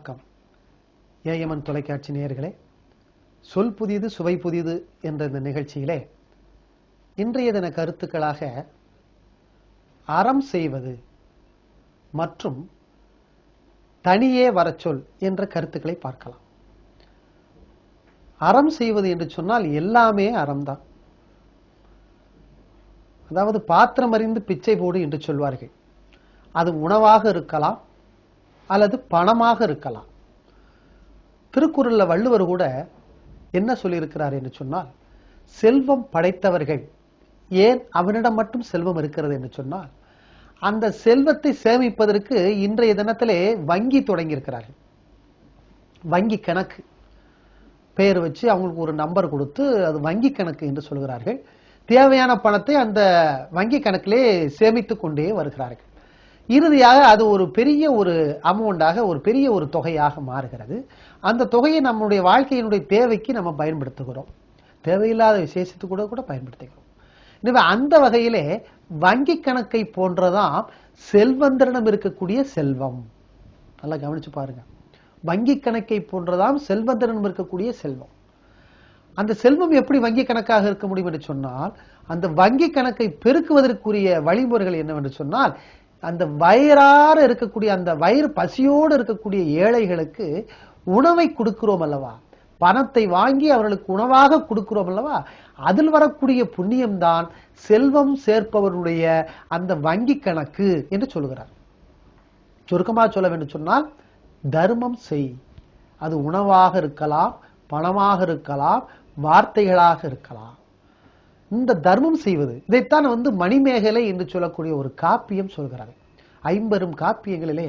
வணக்கம். ஏஎம்என் தொலைக்காட்சி நேயர்களே, சொல் புதியது சுவை புதியது என்ற இந்த நிகழ்ச்சியிலே இன்றைய தின கருத்துக்களாக அறம் செய்வது மற்றும் தனியே வரச்சொல் என்ற கருத்துக்களை பார்க்கலாம். அறம் செய்வது என்று சொன்னால் எல்லாமே அறம்தான். அதாவது பாத்திரம் அறிந்து பிச்சை போடு என்று சொல்வார்கள். அது உணவாக இருக்கலாம் அல்லது பணமாக இருக்கலாம். திருக்குறள்ல வள்ளுவர் கூட என்ன சொல்லியிருக்கிறார் என்று சொன்னால், செல்வம் படைத்தவர்கள் ஏன் அவனிடம் மட்டும் செல்வம் இருக்கிறது என்று சொன்னால், அந்த செல்வத்தை சேமிப்பதற்கு இன்றைய தினத்திலே வங்கி தொடங்கி இருக்கிறார்கள். வங்கி கணக்கு பெயர் வச்சு அவங்களுக்கு ஒரு நம்பர் கொடுத்து அது வங்கி கணக்கு என்று சொல்கிறார்கள். தேவையான பணத்தை அந்த வங்கி கணக்கிலே சேமித்துக் கொண்டே வருகிறார்கள். இறுதியாக அது ஒரு பெரிய ஒரு அமௌண்டாக, ஒரு பெரிய ஒரு தொகையாக மாறுகிறது. அந்த தொகையை நம்முடைய வாழ்க்கையினுடைய தேவைக்கு நம்ம பயன்படுத்துகிறோம், தேவையில்லாத விசேஷத்துக்கு கூட பயன்படுத்துகிறோம். எனவே அந்த வகையிலே வங்கி கணக்கை போன்றதான் செல்வந்தரிடம் இருக்கக்கூடிய செல்வம். நல்லா கவனிச்சு பாருங்க. வங்கி கணக்கை போன்றதாம் செல்வந்தரிடம் இருக்கக்கூடிய செல்வம். அந்த செல்வம் எப்படி வங்கி கணக்காக இருக்க முடியும் என்று சொன்னால், அந்த வங்கி கணக்கை பெருக்குவதற்குரிய வழிமுறைகள் என்னவென்று சொன்னால், அந்த வயிறார இருக்கக்கூடிய, அந்த வயிறு பசியோடு இருக்கக்கூடிய ஏழைகளுக்கு உணவை கொடுக்கிறோம் அல்லவா, பணத்தை வாங்கி அவர்களுக்கு உணவாக கொடுக்கிறோம் அல்லவா, அதில் வரக்கூடிய புண்ணியம்தான் செல்வம் சேர்ப்பவருடைய அந்த வங்கி கணக்கு என்று சொல்கிறார். சுருக்கமாக சொல்ல வேண்டும் சொன்னால், தர்மம் செய். அது உணவாக இருக்கலாம், பணமாக இருக்கலாம், வார்த்தைகளாக இருக்கலாம். இந்த தர்மம் செய்வது, இதைத்தான் மணிமேகலை என்று சொல்லக்கூடிய ஒரு காப்பியம் சொல்கிறார். 50 காப்பியங்களிலே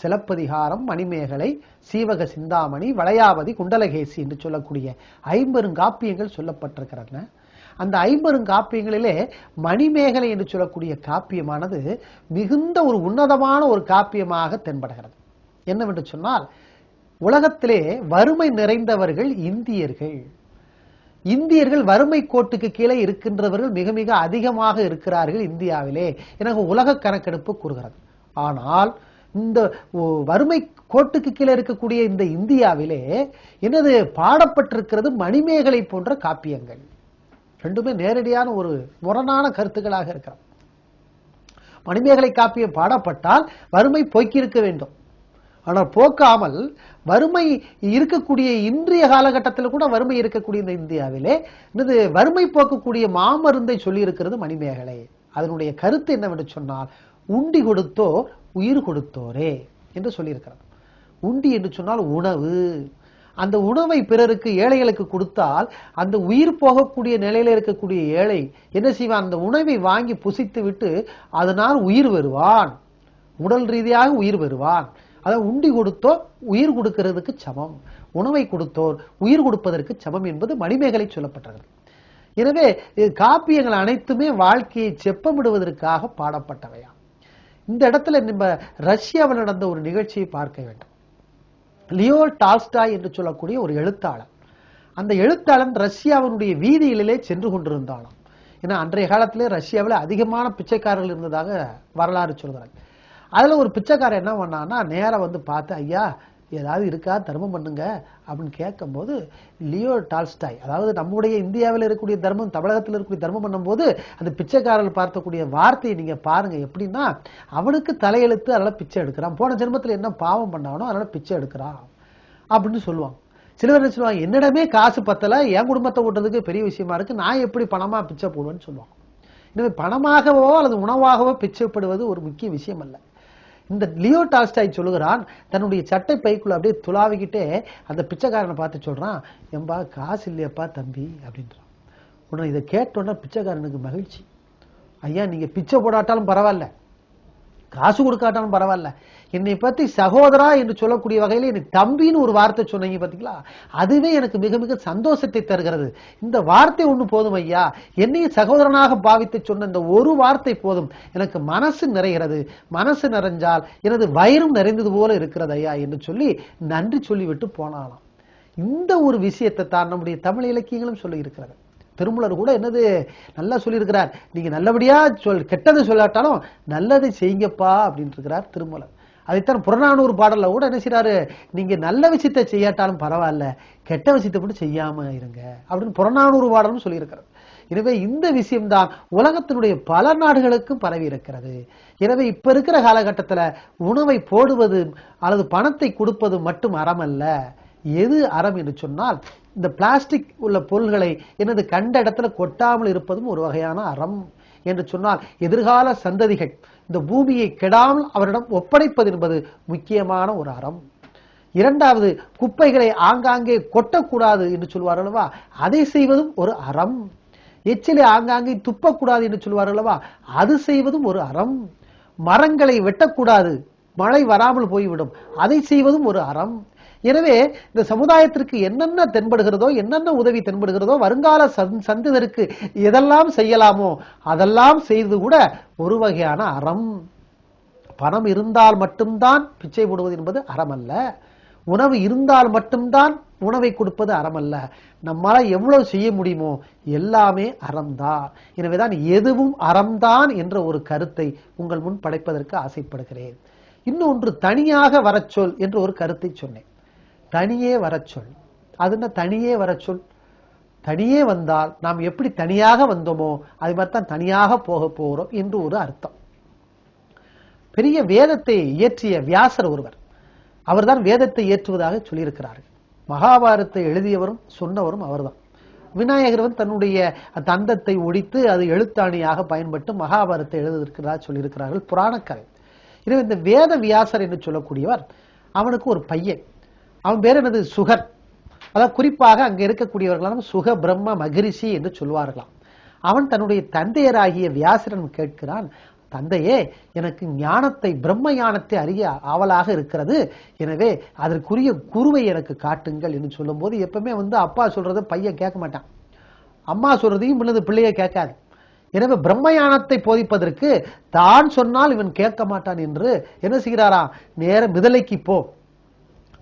சிலப்பதிகாரம், மணிமேகலை, சீவக சிந்தாமணி, வளையாபதி, குண்டலகேசி என்று சொல்லக்கூடிய 50 காப்பியங்கள் சொல்லப்பட்டிருக்கிறது. அந்த 50 காப்பியங்களிலே மணிமேகலை என்று சொல்லக்கூடிய காப்பியமானது மிகுந்த ஒரு உன்னதமான ஒரு காப்பியமாக தென்படுகிறது. என்னவென்று சொன்னால், உலகத்திலே வறுமை நிறைந்தவர்கள் இந்தியர்கள். இந்தியர்கள் வறுமை கோட்டுக்கு கீழே இருக்கின்றவர்கள் மிக மிக அதிகமாக இருக்கிறார்கள் இந்தியாவிலே எனக்கு உலக கணக்கெடுப்பு கூறுகிறது. ஆனால் இந்த வறுமை கோட்டுக்கு கீழே இருக்கக்கூடிய இந்த இந்தியாவிலே என்னது பாடப்பட்டிருக்கிறது மணிமேகலை போன்ற காப்பியங்கள். ரெண்டுமே நேரடியான ஒரு முரணான கருத்துக்களாக இருக்கிறது. மணிமேகலை காப்பியம் பாடப்பட்டால் வறுமை போக்கியிருக்க வேண்டும். ஆனால் போக்காமல் வறுமை இருக்கக்கூடிய இன்றைய காலகட்டத்தில் கூட வறுமை இருக்கக்கூடிய இந்த இந்தியாவிலே வறுமை போக்கக்கூடிய மாமருந்தை சொல்லி இருக்கிறது மணிமேகலை. அதனுடைய கருத்து என்னவென்று சொன்னால், உண்டி கொடுத்தோர் உயிர் கொடுத்தோரே என்று சொல்லியிருக்கிறது. உண்டி என்று சொன்னால் உணவு. அந்த உணவை பிறருக்கு, ஏழைகளுக்கு கொடுத்தால் அந்த உயிர் போகக்கூடிய நிலையில இருக்கக்கூடிய ஏழை என்ன செய்வான், அந்த உணவை வாங்கி புசித்து விட்டு அதனால் உயிர் வருவான், உடல் ரீதியாக உயிர் வருவான். அதாவது உண்டி கொடுத்தோர் உயிர் கொடுக்கிறதுக்கு சமம், உணவை கொடுத்தோர் உயிர் கொடுப்பதற்கு சமம் என்பது மணிமேகலை சொல்லப்பட்டது. எனவே காப்பியங்கள் அனைத்துமே வாழ்க்கையை செப்பமிடுவதற்காக பாடப்பட்டவையா. இந்த இடத்துல நம்ம ரஷ்யாவில் நடந்த ஒரு நிகழ்ச்சியை பார்க்க வேண்டும். லியோ டால்ஸ்டாய் என்று சொல்லக்கூடிய ஒரு எழுத்தாளர். அந்த எழுத்தாளன் ரஷ்யாவினுடைய வீதிகளிலே சென்று கொண்டிருந்தாலும், ஏன்னா அன்றைய காலத்திலே ரஷ்யாவில் அதிகமான பிச்சைக்காரர்கள் இருந்ததாக வரலாறு சொல்கிறார். அதுல ஒரு பிச்சைக்காரர் என்ன பண்ணான்னா, நேரா பார்த்து, ஐயா ஏதாவது இருக்கா, தர்மம் பண்ணுங்க அப்படின்னு கேட்கும் போது, லியோ டால்ஸ்டாய், அதாவது நம்முடைய இந்தியாவில் இருக்கக்கூடிய தர்மம், தமிழகத்தில் இருக்கக்கூடிய தர்மம் பண்ணும் போது அந்த பிச்சைக்காரர்கள் பார்த்தக்கூடிய வார்த்தையை நீங்க பாருங்க. எப்படின்னா, அவனுக்கு தலையெழுத்து, அதனால பிச்சை எடுக்கிறான், போன ஜென்மத்தில் என்ன பாவம் பண்ணானோ அதனால பிச்சை எடுக்கிறான் அப்படின்னு சொல்லுவாங்க. சில பேர் என்ன சொல்லுவாங்க, என்னிடமே காசு பத்தல, என் குடும்பத்தை ஓட்டுறதுக்கு பெரிய விஷயமா இருக்கு, நான் எப்படி பணமா பிச்சை போடுவேன்னு சொல்லுவாங்க. எனவே பணமாகவோ அல்லது உணவாகவோ பிச்சைப்படுவது ஒரு முக்கிய விஷயம் அல்ல. இந்த லியோ டால்ஸ்டாய் சொல்லுகிறான், தன்னுடைய சட்டை பைக்குள்ள அப்படியே துளாவிக்கிட்டே அந்த பிச்சைக்காரனை பார்த்து சொல்றான், எம்பா காசு இல்லையப்பா தம்பி அப்படின்றான். உடனே இதை கேட்டோன்னா பிச்சைக்காரனுக்கு மகிழ்ச்சி. ஐயா நீங்க பிச்சை போடாட்டாலும் பரவாயில்ல, காசு கொடுக்காட்டாலும் பரவாயில்ல, என்னை பத்தி சகோதரா என்று சொல்லக்கூடிய வகையில எனக்கு தம்பின்னு ஒரு வார்த்தை சொன்னீங்க பாத்தீங்களா, அதுவே எனக்கு மிக மிக சந்தோஷத்தை தருகிறது. இந்த வார்த்தை ஒண்ணு போதும் ஐயா, என்னைய சகோதரனாக பாவித்து சொன்ன இந்த ஒரு வார்த்தை போதும், எனக்கு மனசு நிறைகிறது, மனசு நிறைஞ்சால் எனது வயிறும் நிறைந்தது போல இருக்கிறது ஐயா என்று சொல்லி நன்றி சொல்லிவிட்டு போனாலாம். இந்த ஒரு விஷயத்தை தான் நம்முடைய தமிழ் இலக்கியங்களும் சொல்லி இருக்கிறது. திருமூலர் கூட என்னது நல்லா சொல்லியிருக்கிறார், நீங்க நல்லபடியா கெட்டதை சொல்லாட்டாலும் நல்லதை செய்யுங்கப்பா அப்படின்னு இருக்கிறார் திருமூலர். அதைத்தான் புறநானூறு பாடல்ல கூட என்ன செய்யறாரு, நீங்க நல்ல விஷயத்தை செய்யாட்டாலும் பரவாயில்ல, கெட்ட விஷயத்தை மட்டும் செய்யாம இருங்க அப்படின்னு புறநானூறு பாடலும் சொல்லியிருக்கிறது. எனவே இந்த விஷயம்தான் உலகத்தினுடைய பல நாடுகளுக்கும் பரவி இருக்கிறது. எனவே இப்ப இருக்கிற காலகட்டத்தில் உணவை போடுவது அல்லது பணத்தை கொடுப்பது மட்டும் அறம் அல்ல. எது அறம் என்று சொன்னால், இந்த பிளாஸ்டிக் உள்ள பொருள்களை எனது கண்ட இடத்துல கொட்டாமல் இருப்பதும் ஒரு வகையான அறம் என்று சொன்னால், எதிர்கால சந்ததிகள் இந்த பூமியை கெடாமல் அவரிடம் ஒப்படைப்பது என்பது முக்கியமான ஒரு அறம். இரண்டாவது, குப்பைகளை ஆங்காங்கே கொட்டக்கூடாது என்று சொல்வார்கள் அல்லவா, அதை செய்வதும் ஒரு அறம். எச்சிலை ஆங்காங்கே துப்பக்கூடாது என்று சொல்வார்கள் அல்லவா, அது செய்வதும் ஒரு அறம். மரங்களை வெட்டக்கூடாது, மழை வராமல் போய்விடும், அதை செய்வதும் ஒரு அறம். எனவே இந்த சமுதாயத்திற்கு என்னென்ன தென்படுகிறதோ, என்னென்ன உதவி தென்படுகிறதோ, வருங்கால சந்ததியருக்கு எதெல்லாம் செய்யலாமோ அதெல்லாம் செய்து கூட ஒரு வகையான அறம். பணம் இருந்தால் மட்டும்தான் பிச்சை போடுவது என்பது அறம் அல்ல. உணவு இருந்தால் மட்டும்தான் உணவை கொடுப்பது அறம் அல்ல. நம்மால எவ்வளவு செய்ய முடியுமோ எல்லாமே அறம்தான். எனவேதான் எதுவும் அறம்தான் என்ற ஒரு கருத்தை உங்கள் முன் படைப்பதற்கு ஆசைப்படுகிறேன். இன்னொன்று, தனியாக வரச்சொல் என்று ஒரு கருத்தை சொன்னேன். தனியே வரச்சொல், அது என்ன தனியே வரச்சொல்? தனியே வந்தால் நாம் எப்படி தனியாக வந்தோமோ அது மாதிரிதான் தனியாக போக போகிறோம் என்று ஒரு அர்த்தம். பெரிய வேதத்தை இயற்றிய வியாசர் ஒருவர், அவர்தான் வேதத்தை இயற்றுவதாக சொல்லியிருக்கிறார்கள். மகாபாரதத்தை எழுதியவரும் சொன்னவரும் அவர்தான். விநாயகர் தன்னுடைய தந்தத்தை ஒடித்து அது எழுத்தாணியாக பயன்பட்டு மகாபாரதத்தை எழுதியிருக்கிறதா சொல்லியிருக்கிறார்கள் புராணக்கதை. எனவே இந்த வேத வியாசர் என்று சொல்லக்கூடியவர், அவனுக்கு ஒரு பையன், அவன் பேர் என்னது, சுகர். அதாவது குறிப்பாக அங்க இருக்கக்கூடியவர்களாம் சுக பிரம்ம மகரிஷி என்று சொல்வார்களாம். அவன் தன்னுடைய தந்தையராகிய வியாசரன் கேட்கிறான், தந்தையே, எனக்கு ஞானத்தை, பிரம்ம ஞானத்தை அறிய ஆவலாக இருக்கிறது, எனவே அதற்குரிய குருவை எனக்கு காட்டுங்கள் என்று சொல்லும் போது, எப்பவுமே அப்பா சொல்றதை பையன் கேட்க மாட்டான், அம்மா சொல்றதையும் பிள்ளைய கேட்காது. எனவே பிரம்ம ஞானத்தை போதிப்பதற்கு தான் சொன்னால் இவன் கேட்க மாட்டான் என்று என்ன செய்கிறாராம், நேர மிதலைக்கு போ,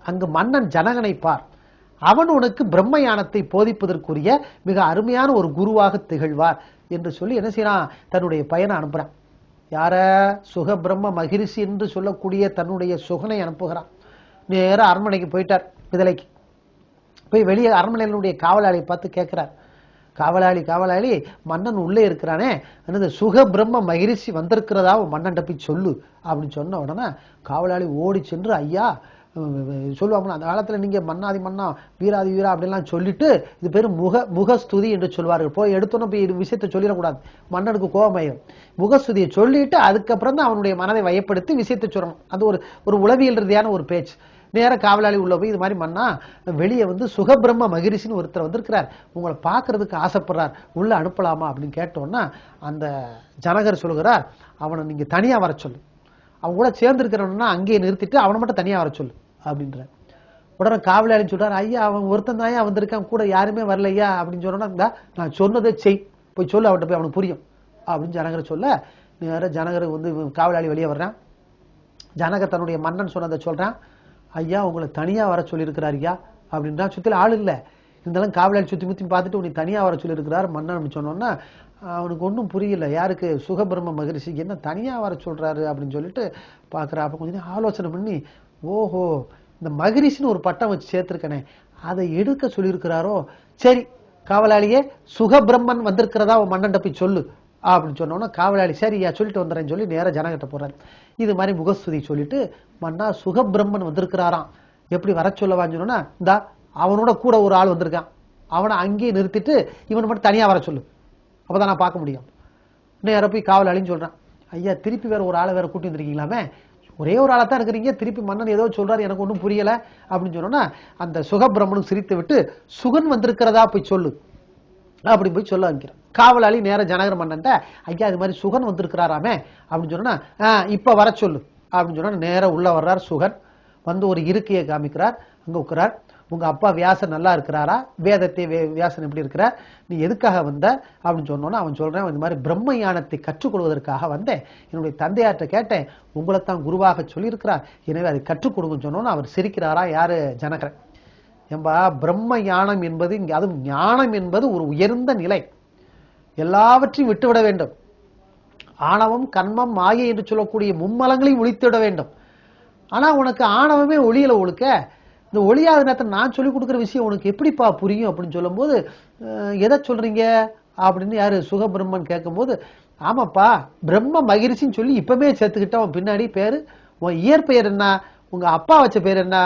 அங்கு மன்னன் ஜனகனை பார், அவன் உனக்கு பிரம்ம ஞானத்தை போதிப்பதற்குரிய மிக அருமையான ஒரு குருவாக திகழ்வார் என்று சொல்லி என்ன செய்யறான், தன்னுடைய பையனை அனுப்புறான். யார, சுக பிரம்ம மகிழ்ச்சி என்று சொல்லக்கூடிய தன்னுடைய சுகனை அனுப்புகிறான். நேர அரண்மனைக்கு போயிட்டார். மிதலைக்கு போய் வெளியே அரண்மனையினுடைய காவலாளியை பார்த்து கேட்கிறார், காவலாளி, மன்னன் உள்ளே இருக்கிறானே, அந்த சுக பிரம்ம மகிழ்ச்சி வந்திருக்கிறதா மன்னன் போய் சொல்லு அப்படின்னு சொன்ன உடனே காவலாளி ஓடி சென்று, ஐயா சொல்லுவாங்க அந்த காலத்துல, நீங்க மன்னாதி மன்னா வீராதி வீரா அப்படின்லாம் சொல்லிட்டு, இது பேரு முகஸ்துதி என்று சொல்வார்கள். போய் எடுத்தோன்னு போய் விஷயத்தை சொல்லிடக்கூடாது, மன்னனுக்கு கோபமாயிரும். முகஸ்துதியை சொல்லிட்டு அதுக்கப்புறம் தான் அவனுடைய மனதை வயப்படுத்தி விஷயத்தை சொல்லணும். அது ஒரு உளவியல் ரீதியான ஒரு பேச்சு. நேர காவலாளி உள்ள போய், இது மாதிரி மன்னா வெளியே சுகபிரம்ம மகிழ்ச்சின்னு ஒருத்தர் வந்திருக்கிறார், உங்களை பார்க்கறதுக்கு ஆசைப்படுறார், உள்ள அனுப்பலாமா அப்படின்னு கேட்டோன்னா அந்த ஜனகர் சொல்லுகிறார், அவனை நீங்க தனியா வர சொல்லு, அவன் கூட சேர்ந்து இருக்கிறவனா அங்கேயே நிறுத்திட்டு அவனை மட்டும் தனியா வர சொல்லு அப்படின்ற. உடனே காவலாளி சொல்றாரு, ஐயா அவன் ஒருத்தன் தாயா வந்திருக்கான், கூட யாருமே வரலையா அப்படின்னு சொன்னா, நான் சொன்னதை செய், போய் சொல்லு, அவன்கிட்ட போய் அவனுக்கு புரியும் அப்படின்னு ஜனகர் சொல்ல, நேர ஜனகர் காவலாளி வெளியே வர்றான். ஜனகர் தன்னுடைய மன்னன் சொன்னதை சொல்றான், ஐயா உங்களை தனியா வர சொல்லியிருக்கிறார் ஐயா அப்படின்றா. சுத்தில ஆள் இல்லை, இருந்தாலும் காவலாளி சுத்தி முத்தி பார்த்துட்டு உன்னை தனியா வர சொல்லியிருக்கிறார் மன்னன் சொன்னோன்னா அவனுக்கு ஒன்றும் புரியல, யாருக்கு, சுகபிரம்ம மகரிஷிக்கு என்ன தனியா வர சொல்றாரு அப்படின்னு சொல்லிட்டு பாக்குறா. அப்ப கொஞ்சம் ஆலோசனை பண்ணி, ஓஹோ இந்த மகரிஷின்னு ஒரு பட்டம் வச்சு சேர்த்திருக்கனே அதை எடுக்க சொல்லியிருக்கிறாரோ, சரி காவலாளியே சுகபிரம்மன் வந்திருக்கிறதா உன் மன்னன் போய் சொல்லு அப்படின்னு சொன்னோன்னா காவலாளி சரியா சொல்லிட்டு வந்துறேன்னு சொல்லி நேர ஜனகிட்ட போறாரு. இது மாதிரி முகஸ்துதி சொல்லிட்டு, மன்னா சுகபிரம்மன் வந்திருக்கிறாராம், எப்படி வர சொல்லவான்னு சொன்னா, இந்தா அவனோட கூட ஒரு ஆள் வந்திருக்கான், அவனை அங்கேயே நிறுத்திட்டு இவனை மட்டும் தனியா வர சொல்லு, அப்பதான் நான் பார்க்க முடியும். நேர போய் காவலாளின்னு சொல்றான், ஐயா திருப்பி வேற ஒரு ஆளை வேற கூட்டி வந்திருக்கீங்களாமே, ஒரே ஒரு ஆளை தான் இருக்கிறீங்க, திருப்பி மன்னன் ஏதோ சொல்றாரு எனக்கு ஒன்றும் புரியல அப்படின்னு சொன்னோன்னா அந்த சுகபிரம்மனும் சிரித்து விட்டு, சுகன் வந்திருக்கிறதா போய் சொல்லு அப்படி போய் சொல்ல வைக்கிறான். காவலாளி நேர ஜனகர் மன்னன், ஐயா இது மாதிரி சுகன் வந்திருக்கிறாராமே அப்படின்னு சொன்னா, இப்ப வர சொல்லு அப்படின்னு சொன்னா நேர உள்ள வர்றார் சுகன். ஒரு இருக்கையை காமிக்கிறார், அங்க உட்கிறார். உங்க அப்பா வியாசன் நல்லா இருக்கிறாரா, வேதத்தை வியாசன் எப்படி இருக்கிறார், நீ எதுக்காக வந்த அப்படின்னு சொன்னோன்னா அவன் சொல்றேன், இந்த மாதிரி பிரம்ம ஞானத்தை கற்றுக்கொள்வதற்காக வந்தேன், என்னுடைய தந்தையார்ட்ட கேட்டேன், உங்களைத்தான் குருவாக சொல்லியிருக்கிறார், எனவே அதை கற்றுக் கொடுங்கன்னு சொன்னோன்னா அவர் சிரிக்கிறாரா, யாரு, ஜனகர். ஏம்பா பிரம்ம ஞானம் என்பது, அதுவும் ஞானம் என்பது ஒரு உயர்ந்த நிலை, எல்லாவற்றையும் விட்டுவிட வேண்டும், ஆணவம் கண்மம் மாயை என்று சொல்லக்கூடிய மும்மலங்களையும் ஒழித்துவிட வேண்டும். ஆனா உனக்கு ஆணவமே ஒளியில ஒழுக்க, இந்த ஒளியாத நேரத்தில் நான் சொல்லிக் கொடுக்குற விஷயம் உனக்கு எப்படிப்பா புரியும் அப்படின்னு சொல்லும் போது, எதை சொல்றீங்க அப்படின்னு யாரு சுகபிரம்மன் கேட்கும்போது, ஆமாப்பா பிரம்ம மகிழ்ச்சின்னு சொல்லி இப்பவே சேர்த்துக்கிட்ட உன் பின்னாடி பேரு, உன் இயற்பெயர் என்ன, உங்க அப்பா வச்ச பேர் என்ன,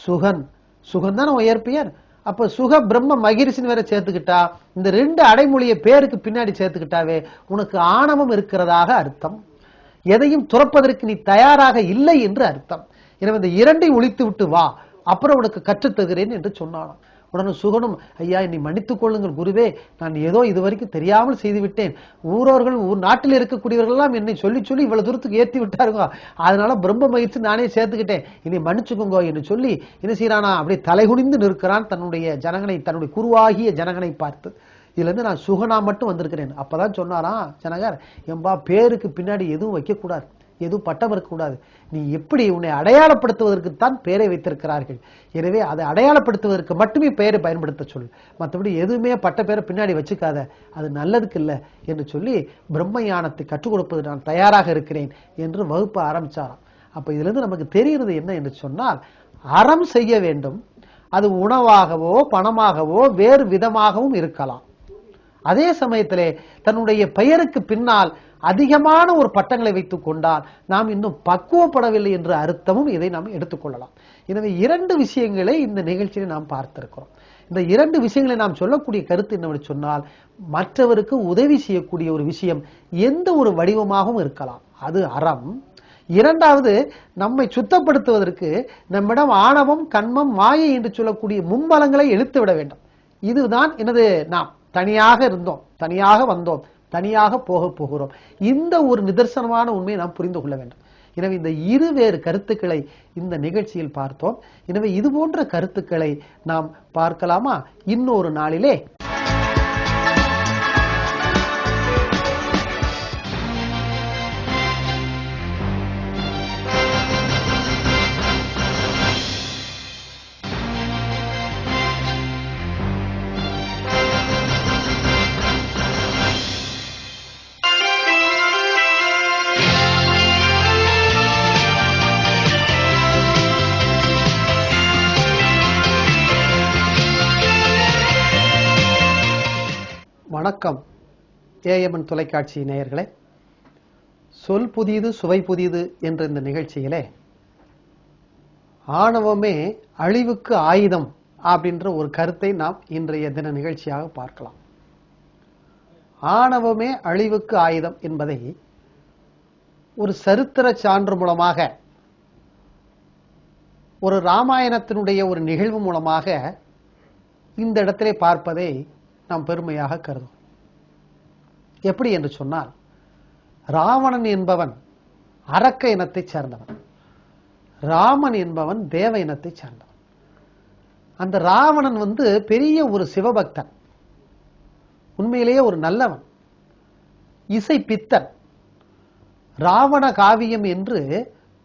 சுகன். சுகன் தானே உன் இயற்பெயர். அப்ப சுக பிரம்ம மகிழ்ச்சின்னு வேற சேர்த்துக்கிட்டா, இந்த 2 அடைமொழியை பேருக்கு பின்னாடி சேர்த்துக்கிட்டாவே உனக்கு ஆணவம் இருக்கிறதாக அர்த்தம். எதையும் துறப்பதற்கு நீ தயாராக இல்லை என்று அர்த்தம். எனவே இந்த 2ஐ ஒழித்து விட்டு வா, அப்புறம் உனக்கு கற்றுத்தருகிறேன் என்று சொன்னானாம். உடனே சுகனும், ஐயா என்னை மன்னித்துக் கொள்ளுங்கள் குருவே, நான் ஏதோ இதுவரைக்கும் தெரியாமல் செய்துவிட்டேன். ஊரோர்கள் நாட்டில் இருக்கக்கூடியவர்கள் எல்லாம் என்னை சொல்லி சொல்லி இவ்வளவு தூரத்துக்கு ஏற்றி விட்டாருங்க, அதனால பிரம்ம மகிழ்ச்சி நானே சேர்த்துக்கிட்டேன், இனி மன்னிச்சுக்கோங்க என்று சொல்லி என்ன செய்யறானா, அப்படியே தலைகுனிந்து நிற்கிறான் தன்னுடைய ஜனகனை, தன்னுடைய குருவாகிய ஜனகனை பார்த்து. இதுல இருந்து நான் சுகனா மட்டும் வந்திருக்கிறேன். அப்பதான் சொன்னாராம் ஜனகர், என்பா பேருக்கு பின்னாடி எதுவும் வைக்கக்கூடாது, எதுவும் பட்டம் இருக்கக்கூடாது. நீ எப்படி உன்னை அடையாளப்படுத்துவதற்குத்தான் பெயரை வைத்திருக்கிறார்கள். எனவே அதை அடையாளப்படுத்துவதற்கு மட்டுமே பெயரை பயன்படுத்த சொல், மற்றபடி எதுவுமே பட்ட பேரை பின்னாடி வச்சுக்காத, அது நல்லதுக்கு இல்லை என்று சொல்லி பிரம்ம ஞானத்தை கற்றுக் கொடுப்பது நான் தயாராக இருக்கிறேன் என்று வகுப்பு ஆரம்பிச்சாராம். அப்ப இதுல இருந்து நமக்கு தெரிகிறது என்ன என்று சொன்னால், அறம் செய்ய வேண்டும். அது உணவாகவோ பணமாகவோ வேறு விதமாகவும் இருக்கலாம். அதே சமயத்திலே தன்னுடைய பெயருக்கு பின்னால் அதிகமான ஒரு பட்டங்களை வைத்துக் கொண்டால் நாம் இன்னும் பக்குவப்படவில்லை என்ற அர்த்தமும் இதை நாம் எடுத்துக்கொள்ளலாம். எனவே 2 விஷயங்களை இந்த நிகழ்ச்சியை நாம் பார்த்திருக்கிறோம். இந்த 2 விஷயங்களை நாம் சொல்லக்கூடிய கருத்து என்னவென்று சொன்னால், மற்றவருக்கு உதவி செய்யக்கூடிய ஒரு விஷயம் எந்த ஒரு வடிவமாகவும் இருக்கலாம், அது அறம். 2வது, நம்மை சுத்தப்படுத்துவதற்கு நம்மிடம் ஆணவம் கண்மம் மாயை என்று சொல்லக்கூடிய மும்பலங்களை இழுத்து விட வேண்டும். இதுதான் எனது நாம் தனியாக இருந்தோம், தனியாக வந்தோம், தனியாக போகிறோம். இந்த ஒரு நிதர்சனமான உண்மையை நாம் புரிந்து கொள்ள வேண்டும். எனவே இந்த 2 வேறு கருத்துக்களை இந்த நிகழ்ச்சியில் பார்த்தோம். எனவே இது போன்ற கருத்துக்களை நாம் பார்க்கலாமா இன்னொரு நாளிலே? வணக்கம் ஏஎம்என் தொலைக்காட்சி நேயர்களே, சொல் புதியது சுவை புதியது என்ற இந்த நிகழ்ச்சியிலே ஆணவமே அழிவுக்கு ஆயுதம் அப்படின்ற ஒரு கருத்தை நாம் இன்றைய தின நிகழ்ச்சியாக பார்க்கலாம். ஆணவமே அழிவுக்கு ஆயுதம் என்பதை ஒரு சரித்திர சான்று மூலமாக, ஒரு ராமாயணத்தினுடைய ஒரு நிகழ்வு மூலமாக இந்த இடத்திலே பார்ப்பதை நாம் பெருமையாக கருதும். எப்படி என்று சொன்னால், ராவணன் என்பவன் அரக்க இனத்தை சேர்ந்தவன், ராமன் என்பவன் தேவ இனத்தை சேர்ந்தவன். அந்த ராவணன் பெரிய ஒரு சிவபக்தன், உண்மையிலேயே ஒரு நல்லவன், இசை பித்தன். ராவண காவியம் என்று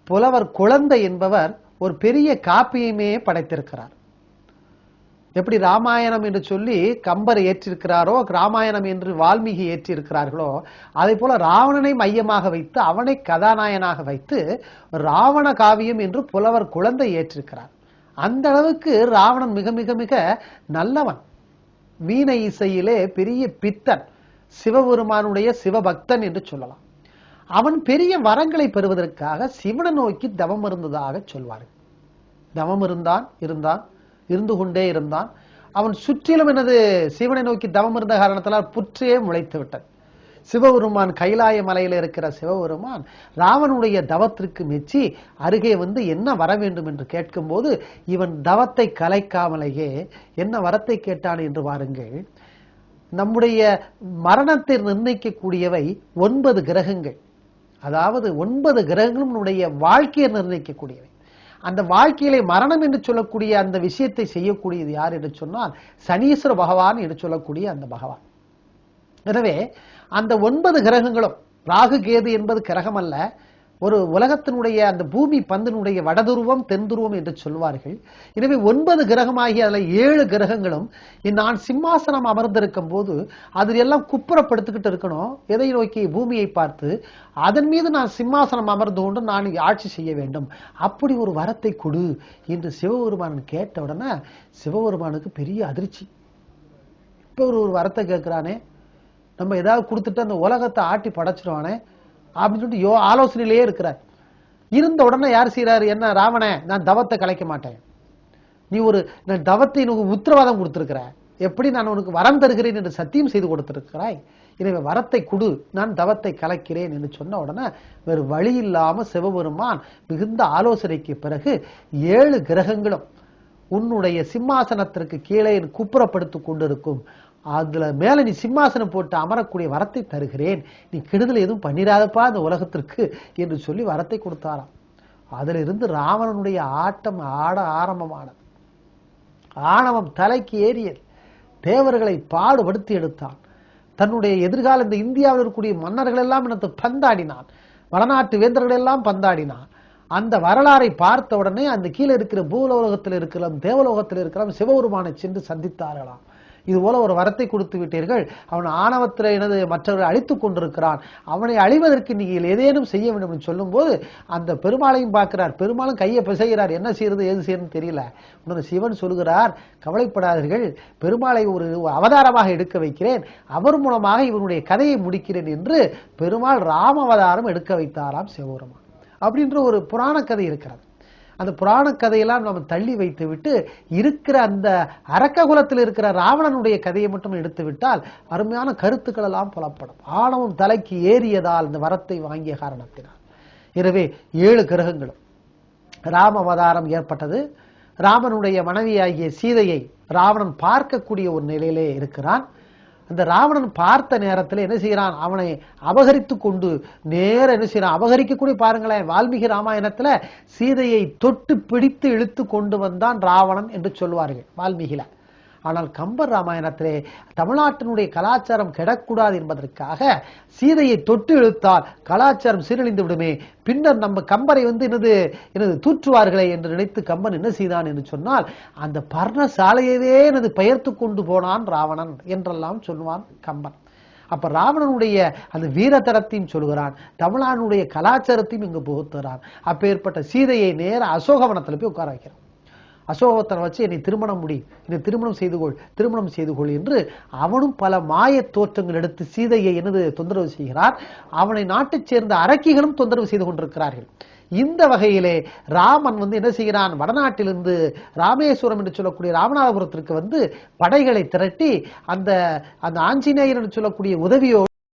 புலவர் குழந்தை என்பவர் ஒரு பெரிய காப்பியமே படைத்திருக்கிறார். எப்படி ராமாயணம் என்று சொல்லி கம்பர் ஏற்றிருக்கிறாரோ, ராமாயணம் என்று வால்மீகி ஏற்றிருக்கிறார்களோ, அதே போல ராவணனை மையமாக வைத்து அவனை கதாநாயகனாக வைத்து ராவண காவியம் என்று புலவர் குழந்தை ஏற்றிருக்கிறார். அந்த அளவுக்கு ராவணன் மிக மிக மிக நல்லவன், வீணை இசையிலே பெரிய பித்தன், சிவபெருமானுடைய சிவபக்தன் என்று சொல்லலாம். அவன் பெரிய வரங்களை பெறுவதற்காக சிவனை நோக்கி தவம் இருந்ததாக சொல்வார்கள். தவம் இருந்து கொண்டே இருந்தான். அவன் சுற்றிலும் எனது சிவனை நோக்கி தவம் இருந்த காரணத்தால் புற்றே முளைத்து விட்டது. சிவபெருமான் கைலாய மலையில் இருக்கிற சிவபெருமான் ராவனுடைய தவத்திற்கு மெச்சி அருகே என்ன வர வேண்டும் என்று கேட்கும் போது, இவன் தவத்தை கலைக்காமலேயே என்ன வரத்தை கேட்டான் என்று பாருங்கள். நம்முடைய மரணத்தை நிர்ணயிக்கக்கூடியவை 9 கிரகங்கள், அதாவது 9 கிரகங்களும் நம்முடைய வாழ்க்கையை நிர்ணயிக்கக்கூடியவை. அந்த வாழ்க்கையிலே மரணம் என்று சொல்லக்கூடிய அந்த விஷயத்தை செய்யக்கூடியது யார் என்று சொன்னால் சனீஸ்வர பகவான் என்று சொல்லக்கூடிய அந்த பகவான். எனவே அந்த 9 கிரகங்களும், ராகு கேது என்பது கிரகம் அல்ல, ஒரு உலகத்தினுடைய அந்த பூமி பந்தினுடைய வடதுருவம் தென் துருவம் என்று சொல்வார்கள். எனவே 9 கிரகமாகி அதில் 7 கிரகங்களும் நான் சிம்மாசனம் அமர்ந்திருக்கும் போது அதில் எல்லாம் குப்புறப்படுத்திக்கிட்டு இருக்கணும். எதை நோக்கி? பூமியை பார்த்து. அதன் மீது நான் சிம்மாசனம் அமர்ந்து கொண்டு நான் ஆட்சி செய்ய வேண்டும். அப்படி ஒரு வரத்தை கொடு என்று சிவபெருமான் கேட்ட உடனே சிவபெருமானுக்கு பெரிய அதிர்ச்சி. இப்ப ஒரு வரத்தை கேட்கிறானே, நம்ம ஏதாவது கொடுத்துட்டு அந்த உலகத்தை ஆட்டி படைச்சிருவானே அப்படின்னு சொல்லிட்டு ஆலோசனையிலேயே இருக்கிறார். இருந்த உடனே யார் செய்யறாரு? என்ன ராவணே, நான் தவத்தை கலைக்க மாட்டேன். நீ நான் தவத்தை உனக்கு உத்தரவாதம் கொடுத்திருக்கிற, எப்படி நான் உனக்கு வரம் தருகிறேன் என்று சத்தியம் செய்து கொடுத்திருக்கிறாய். எனவே வரத்தை கொடு, நான் தவத்தை கலைக்கிறேன் என்று சொன்ன உடனே வேறு வழி இல்லாம சிவபெருமான் மிகுந்த ஆலோசனைக்கு பிறகு 7 கிரகங்களும் உன்னுடைய சிம்மாசனத்திற்கு கீழே குப்புறப்படுத்தி கொண்டிருக்கும், அதுல மேல நீ சிம்மாசனம் போட்டு அமரக்கூடிய வரத்தை தருகிறேன், நீ கெடுதல் எதுவும் பண்ணிராதப்பா அந்த உலகத்திற்கு என்று சொல்லி வரத்தை கொடுத்தாராம். அதுல இருந்து ராவணனுடைய ஆட்டம் ஆட ஆரம்பமானது. ஆணவம் தலைக்கு ஏறியது. தேவர்களை பாடுபடுத்தி எடுத்தான். தன்னுடைய எதிர்கால இந்த இந்தியாவில் இருக்கக்கூடிய மன்னர்கள் எல்லாம் எனக்கு பந்தாடினான். வடநாட்டு வேந்தர்கள் எல்லாம் பந்தாடினான். அந்த வரலாறை பார்த்த உடனே அந்த கீழே இருக்கிற பூலோகத்தில் இருக்கலாம், தேவலோகத்தில் இருக்கலாம், சிவபெருமானை சென்று சந்தித்தார்களாம். இது போல ஒரு வரத்தை கொடுத்து விட்டீர்கள், அவன் ஆணவத்தில் மற்றவர்களை அழித்துக் கொண்டிருக்கிறான், அவனை அழிவதற்கு நீங்கள் ஏதேனும் செய்ய வேண்டும் என்று சொல்லும் போது அந்த பெருமாளையும் பார்க்கிறார். பெருமாளும் கையை பிசைகிறார். என்ன செய்யறது ஏது செய்யறது தெரியல. உடனே சிவன் சொல்கிறார், கவலைப்படாதீர்கள், பெருமாளை ஒரு அவதாரமாக எடுக்க வைக்கிறேன், அவர் மூலமாக இவனுடைய கதையை முடிக்கிறேன் என்று பெருமாள் ராம அவதாரம் எடுக்க வைத்தாராம் சிவபெருமான். அப்படின்ற ஒரு புராண கதை இருக்கிறது. அந்த புராண கதையெல்லாம் நம்ம தள்ளி வைத்து விட்டு இருக்கிற அந்த அரக்க குலத்தில் இருக்கிற ராவணனுடைய கதையை மட்டும் எடுத்து விட்டால் அருமையான கருத்துக்கள் எல்லாம் புலப்படும். ஆணவம் தலைக்கு ஏறியதால் இந்த வரத்தை வாங்கிய காரணத்தினால். எனவே 7 கிரகங்களும் ராம அவதாரம் ஏற்பட்டது. ராமனுடைய மனைவியாகிய சீதையை ராவணன் பார்க்கக்கூடிய ஒரு நிலையிலே இருக்கிறான். அந்த ராவணன் பார்த்த நேரத்தில் என்ன செய்கிறான்? அவனை அபகரித்து கொண்டு நேர என்ன செய்யறான்? அபகரிக்கக்கூடிய பாருங்களேன், வால்மீகி ராமாயணத்துல சீதையை தொட்டு பிடித்து இழுத்து கொண்டு வந்தான் ராவணன் என்று சொல்வார்கள் வால்மீகில. ஆனால் கம்பர் ராமாயணத்திலே தமிழ்நாட்டினுடைய கலாச்சாரம் கெடக்கூடாது என்பதற்காக சீதையை தொட்டு இழுத்தால் கலாச்சாரம் சீரழிந்து விடுமே, பின்னர் நம்ம கம்பரை என்னது தூற்றுவார்களே என்று நினைத்து கம்பன் என்ன செய்தான் என்று சொன்னால் அந்த பர்ணசாலையவே பெயர்த்து கொண்டு போனான் ராவணன் என்றெல்லாம் சொல்லுவான் கம்பன். அப்ப ராவணனுடைய அந்த வீரத்தரத்தையும் சொல்கிறான், தமிழ்நாடுடைய கலாச்சாரத்தையும் இங்கு புகுத்துகிறான். அப்பேற்பட்ட சீதையை நேர அசோகவனத்தில் போய் உட்கார வைக்கிறான். அசோகவனத்தை வச்சு என்னை திருமணம் செய்து கொள் என்று அவனும் பல மாய தோற்றங்கள் எடுத்து சீதையை தொந்தரவு செய்கிறார். அவனை நாட்டைச் சேர்ந்த அரக்கிகளும் தொந்தரவு செய்து கொண்டிருக்கிறார்கள். இந்த வகையிலே ராமன் என்ன செய்கிறான்? வடநாட்டிலிருந்து ராமேஸ்வரம் என்று சொல்லக்கூடிய ராமநாதபுரத்திற்கு படைகளை திரட்டி அந்த ஆஞ்சநேயர் என்று சொல்லக்கூடிய உதவியோடு